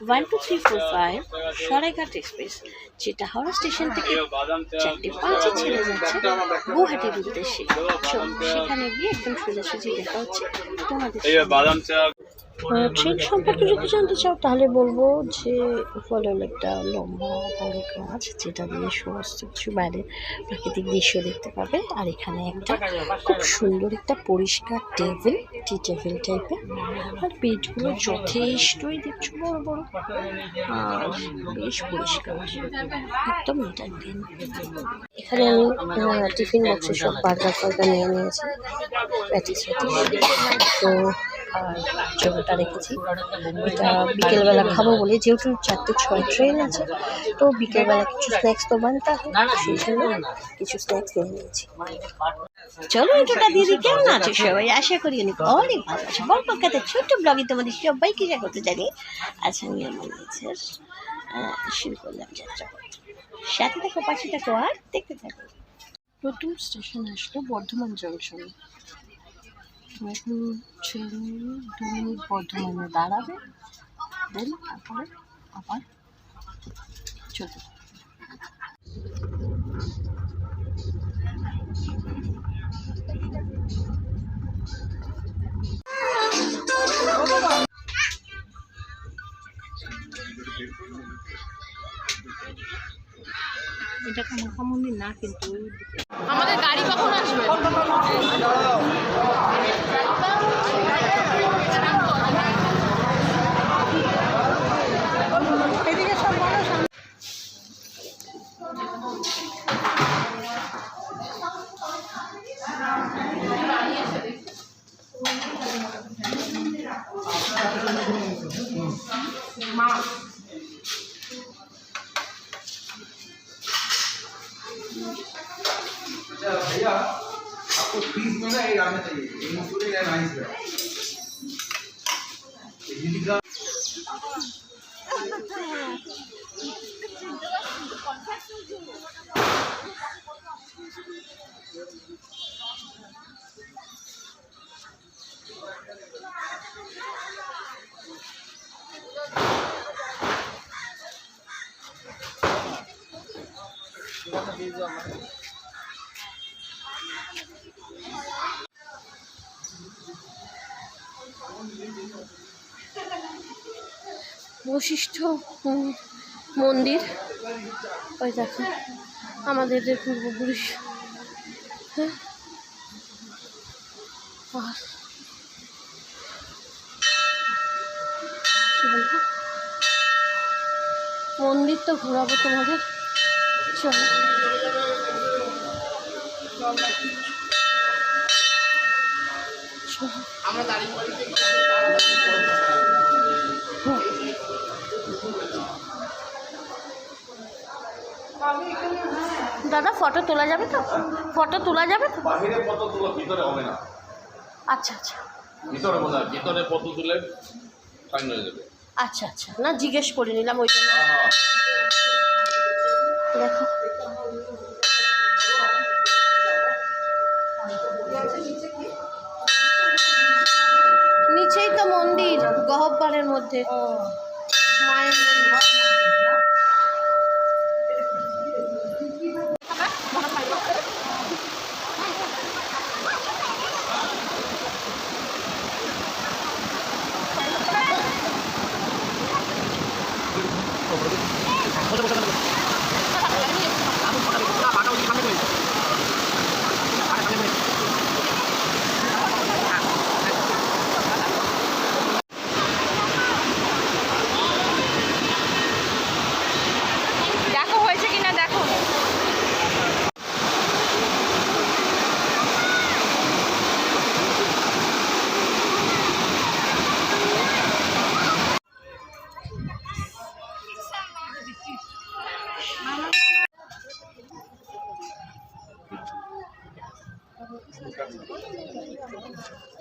1235 Saraighat express, যেটা Howrah station থেকে 4:05 ছেড়ে যাচ্ছে গুয়াহাটির উদ্দেশ্যে। সেখানে গিয়ে একদম সোজাসুজি দেখা হচ্ছে তোমাদের। ট্রেন সম্পর্কে যদি জানতে চাও তাহলে বলবো যে ফলে একটা লম্বা বড় গাছ, যেটা দিয়ে সমস্ত কিছু বাইরে প্রাকৃতিক দৃশ্য দেখতে পাবে। আর এখানে একটা খুব সুন্দর একটা পরিষ্কার টেবিল, টি টেবিল টাইপের। আর বেডগুলো যথেষ্টই দেখছো বড় বড়, আর বেশ পরিষ্কার, একদম নিট অ্যান্ড ক্লিন। এখানে আমি টিফিন বক্সে সব বার্গার ফার্গার নিয়ে নিয়েছি, প্যাটিস প্যাটিস। তো আর জলটা রেখেছি, এটা বিকেলবেলা খাবো বলে, যেহেতু 4:06 ট্রেন আছে, তো বিকেলবেলা কিছু স্ন্যাক্স তো বানতে হয়, সেই জন্য কিছু স্ন্যাক্স নিয়ে নিয়েছি। চলো ইন্ট্রোটা দিয়ে দিই। কেমন আছো সবাই? আশা করি অনেক অনেক ভালো আছো। বরপক্ষাতে ছোট্ট ব্লগে তোমাদের সবাইকে স্বাগত জানি। আজ আমি আমার নিজের শুরু করলাম যাত্রাপথ। সাথে থাকো, পাশে থাকো, আর দেখতে থাকো। প্রথম স্টেশন আসলো বর্ধমান জংশন। এখন ট্রেন 2 মিনিট বর্ধমানে দাঁড়াবে, দেন তারপরে আবার চলতে। এটা কামাখ্যা মন্দির না, কিন্তু আমাদের গাড়ি কখন আসবে? মা भैया आपको फीस में ना एक आना चाहिए, इंक्लूडिंग एंड आइस है। বশিষ্ঠ মন্দির, ওই দেখো আমাদের যে পূর্বপুরুষ। হ্যাঁ, আর মন্দির তো ঘোরাবো তোমাদের, চলো। আমরা দাঁড়িয়ে দাদা ফটো তোলা যাবে তো? ফটো তোলা যাবে তো? বাহিরে ফটো তোলা, ভিতরে হবে না। আচ্ছা আচ্ছা, ভিতরে বলা, ভিতরে ফটো তুলে ফাইন হয়ে যাবে। আচ্ছা আচ্ছা, না জিজ্ঞেস করে নিলাম ওই জন্য। দেখো নিচেই তো মন্দির, গহব্বরের মধ্যে মায়ের মন্দির। দেখো হয়েছে কিনা দেখো। Thank you.